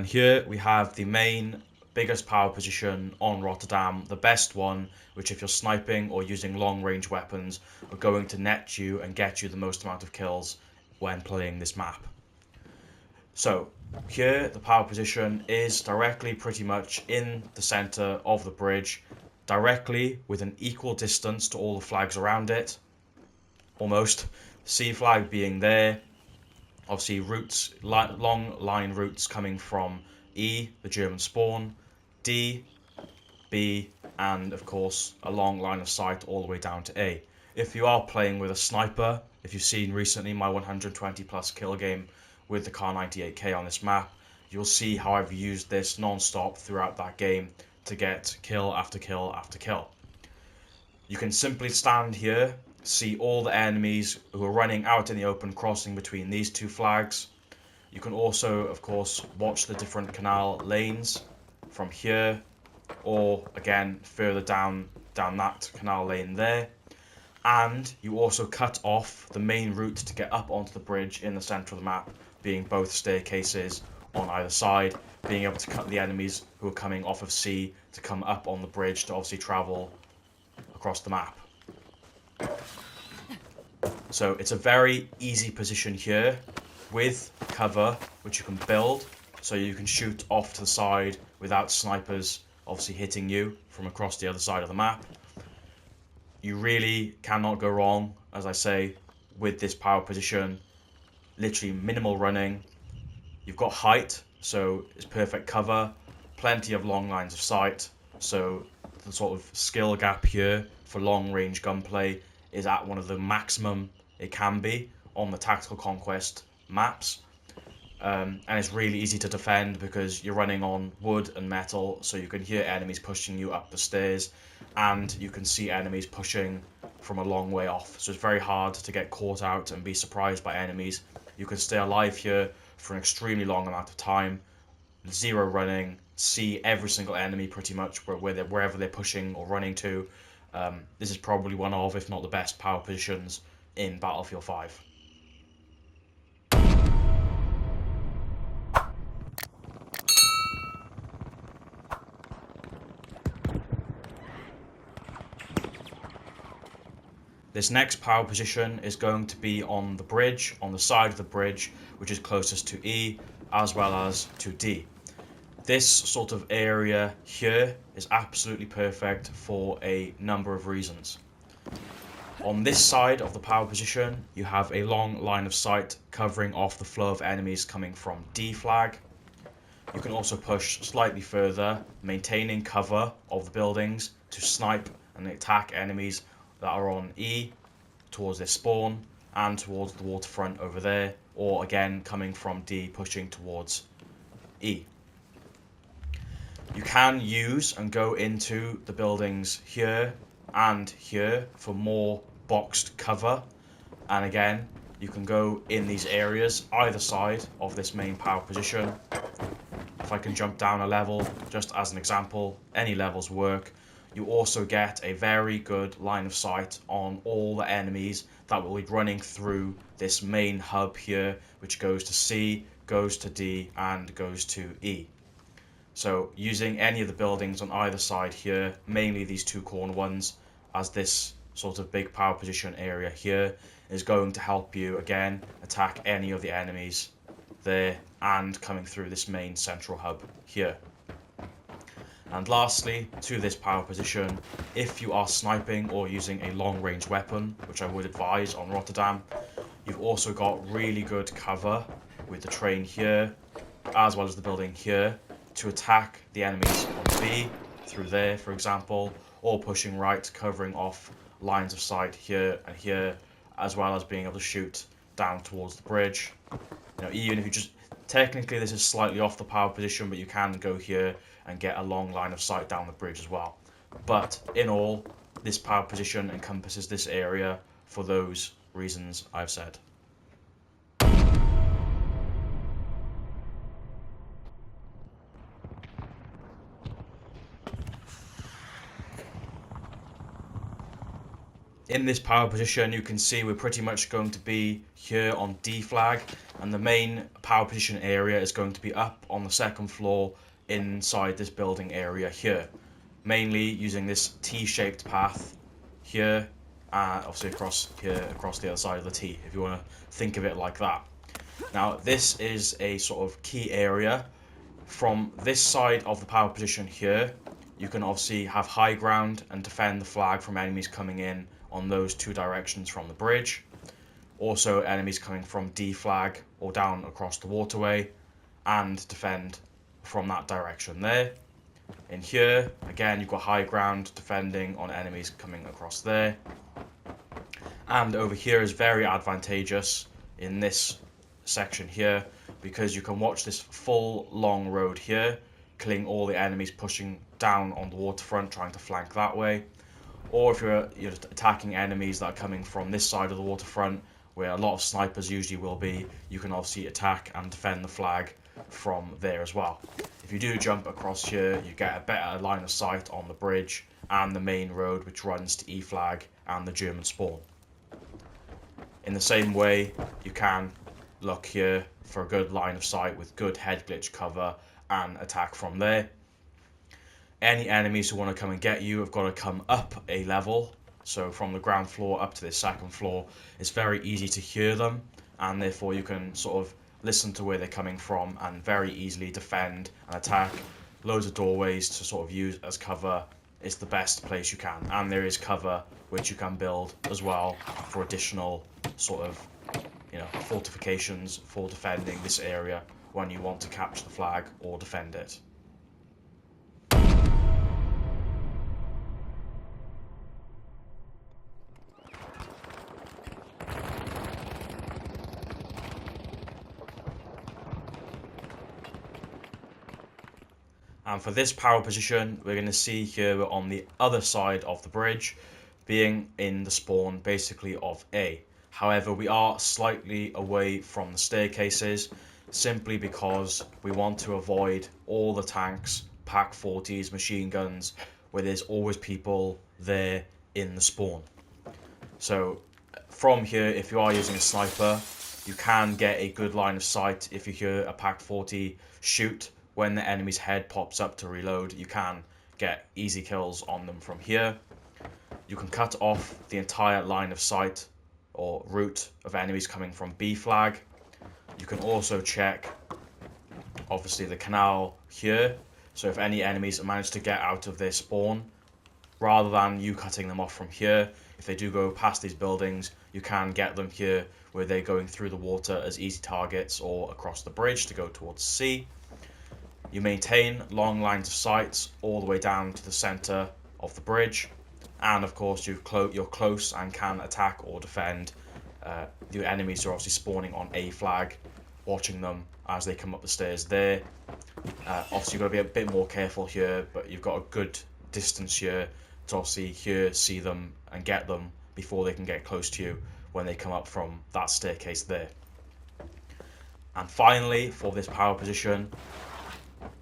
And here we have the main biggest power position on Rotterdam, the best one, which if you're sniping or using long range weapons are going to net you and get you the most amount of kills when playing this map. So here the power position is directly pretty much in the center of the bridge, directly with an equal distance to all the flags around it, almost. C flag being there, obviously routes, long line routes coming from E, the German spawn, D, B, and of course a long line of sight all the way down to A. If you are playing with a sniper, if you've seen recently my 120 plus kill game with the Kar98K on this map, you'll see how I've used this non-stop throughout that game to get kill after kill after kill. You can simply stand here, see all the enemies who are running out in the open crossing between these two flags. You can also, of course, watch the different canal lanes from here, or again further down that canal lane there. And you also cut off the main route to get up onto the bridge in the center of the map, being both staircases on either side, being able to cut the enemies who are coming off of C to come up on the bridge to obviously travel across the map. So it's a very easy position here with cover which you can build, so you can shoot off to the side without snipers obviously hitting you from across the other side of the map. You really cannot go wrong, as I say, with this power position. Literally minimal running. You've got height, so it's perfect cover, plenty of long lines of sight, so the sort of skill gap here for long range gunplay is at one of the maximum it can be on the tactical conquest maps. And it's really easy to defend because you're running on wood and metal, so you can hear enemies pushing you up the stairs, and you can see enemies pushing from a long way off, so it's very hard to get caught out and be surprised by enemies. You can stay alive here for an extremely long amount of time, zero running, see every single enemy pretty much wherever they're pushing or running to. This is probably one of, if not the best power positions in Battlefield 5. This next power position is going to be on the bridge, on the side of the bridge, which is closest to E, as well as to D. This sort of area here is absolutely perfect for a number of reasons. On this side of the power position, you have a long line of sight covering off the flow of enemies coming from D flag. You can also push slightly further, maintaining cover of the buildings to snipe and attack enemies that are on E towards their spawn and towards the waterfront over there, or again coming from D pushing towards E. You can use and go into the buildings here and here for more boxed cover, and again you can go in these areas either side of this main power position. If I can jump down a level just as an example, any levels work. You also get a very good line of sight on all the enemies that will be running through this main hub here, which goes to C, goes to D, and goes to E. So using any of the buildings on either side here, mainly these two corner ones, as this sort of big power position area here, is going to help you again attack any of the enemies there and coming through this main central hub here. And lastly, to this power position, if you are sniping or using a long range weapon, which I would advise on Rotterdam, you've also got really good cover with the train here, as well as the building here, to attack the enemies on B, through there for example, or pushing right, covering off lines of sight here and here, as well as being able to shoot down towards the bridge. You know, even if you just, technically this is slightly off the power position, but you can go here and get a long line of sight down the bridge as well. But in all, this power position encompasses this area for those reasons I've said. In this power position, you can see we're pretty much going to be here on D flag, and the main power position area is going to be up on the second floor inside this building area here, mainly using this T-shaped path here, obviously across here, across the other side of the T, if you want to think of it like that. Now, this is a sort of key area. From this side of the power position here, you can obviously have high ground and defend the flag from enemies coming in on those two directions from the bridge. Also, enemies coming from D flag or down across the waterway, and defend from that direction there. In here, again, you've got high ground defending on enemies coming across there. And over here is very advantageous in this section here, because you can watch this full long road here, killing all the enemies pushing down on the waterfront, trying to flank that way. Or if you're attacking enemies that are coming from this side of the waterfront, where a lot of snipers usually will be, you can obviously attack and defend the flag from there as well. If you do jump across here, you get a better line of sight on the bridge and the main road, which runs to E flag and the German spawn. In the same way, you can look here for a good line of sight with good head glitch cover and attack from there. Any enemies who want to come and get you have got to come up a level, so from the ground floor up to the second floor. It's very easy to hear them, and therefore you can sort of listen to where they're coming from and very easily defend and attack. Loads of doorways to sort of use as cover. It's the best place you can, and there is cover which you can build as well for additional sort of fortifications for defending this area when you want to capture the flag or defend it. And for this power position, we're going to see here we're on the other side of the bridge, being in the spawn basically of A. However, we are slightly away from the staircases, simply because we want to avoid all the tanks, Pak 40s, machine guns, where there's always people there in the spawn. So from here, if you are using a sniper, you can get a good line of sight. If you hear a Pak 40 shoot, when the enemy's head pops up to reload, you can get easy kills on them from here. You can cut off the entire line of sight or route of enemies coming from B flag. You can also check, obviously, the canal here. So if any enemies manage to get out of their spawn, rather than you cutting them off from here, if they do go past these buildings, you can get them here where they're going through the water as easy targets, or across the bridge to go towards C. You maintain long lines of sight all the way down to the center of the bridge, and of course you're close and can attack or defend the enemies who are obviously spawning on A flag, watching them as they come up the stairs there. Obviously you've got to be a bit more careful here, but you've got a good distance here to obviously here see them and get them before they can get close to you when they come up from that staircase there. And finally, for this power position,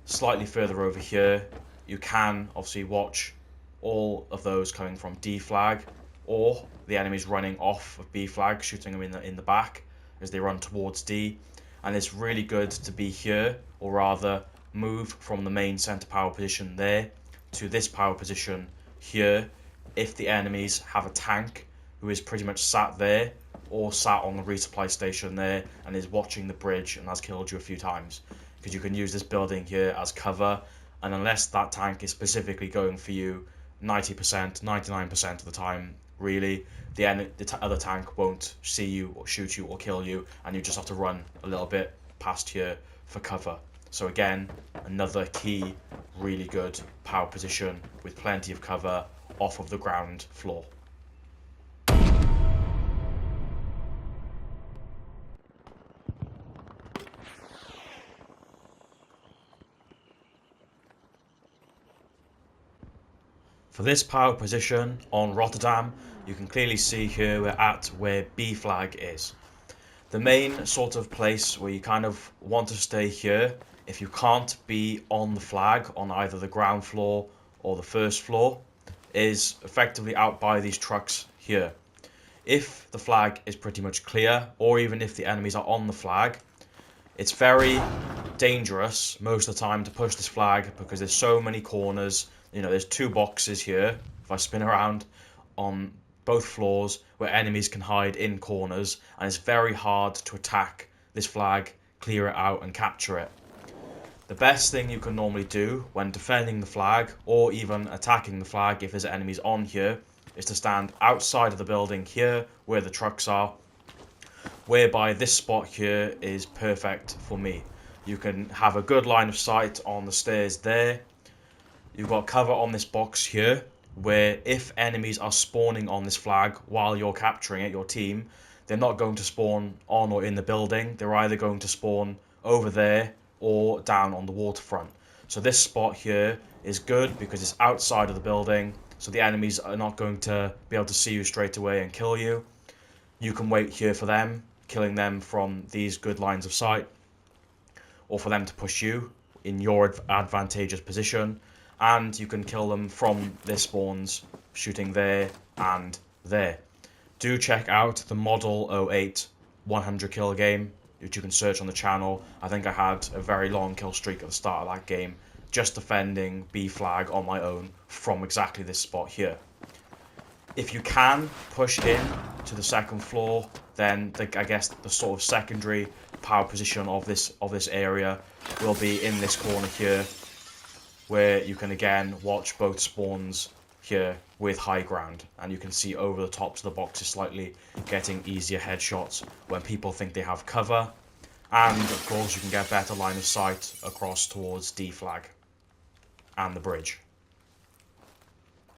slightly further over here, you can obviously watch all of those coming from D flag, or the enemies running off of B flag, shooting them in the back as they run towards D. And it's really good to be here, or rather move from the main center power position there to this power position here if the enemies have a tank who is pretty much sat there or sat on the resupply station there and is watching the bridge and has killed you a few times, because you can use this building here as cover, and unless that tank is specifically going for you 90%, 99% of the time, really, the other tank won't see you or shoot you or kill you, and you just have to run a little bit past here for cover. So again, another key, really good power position with plenty of cover off of the ground floor. For this power position on Rotterdam, you can clearly see here we're at where B flag is. The main sort of place where you kind of want to stay here, if you can't be on the flag on either the ground floor or the first floor, is effectively out by these trucks here. If the flag is pretty much clear, or even if the enemies are on the flag, it's very dangerous most of the time to push this flag because there's so many corners. You know, there's 2 boxes here, if I spin around, on both floors where enemies can hide in corners, and it's very hard to attack this flag, clear it out and capture it. The best thing you can normally do when defending the flag, or even attacking the flag if there's enemies on here, is to stand outside of the building here where the trucks are, whereby this spot here is perfect for me. You can have a good line of sight on the stairs there. You've got cover on this box here, where if enemies are spawning on this flag while you're capturing it, your team, they're not going to spawn on or in the building. They're either going to spawn over there or down on the waterfront. So this spot here is good because it's outside of the building, so the enemies are not going to be able to see you straight away and kill you. You can wait here for them, killing them from these good lines of sight, or for them to push you in your advantageous position, and you can kill them from their spawns, shooting there and there. Do check out the Model 08 100 kill game, which you can search on the channel. I think I had a very long kill streak at the start of that game, just defending B flag on my own from exactly this spot here. If you can push in to the second floor, then I guess the sort of secondary power position of this area will be in this corner here, where you can again watch both spawns here with high ground, and you can see over the tops of the boxes slightly, getting easier headshots when people think they have cover, and of course you can get better line of sight across towards D flag and the bridge.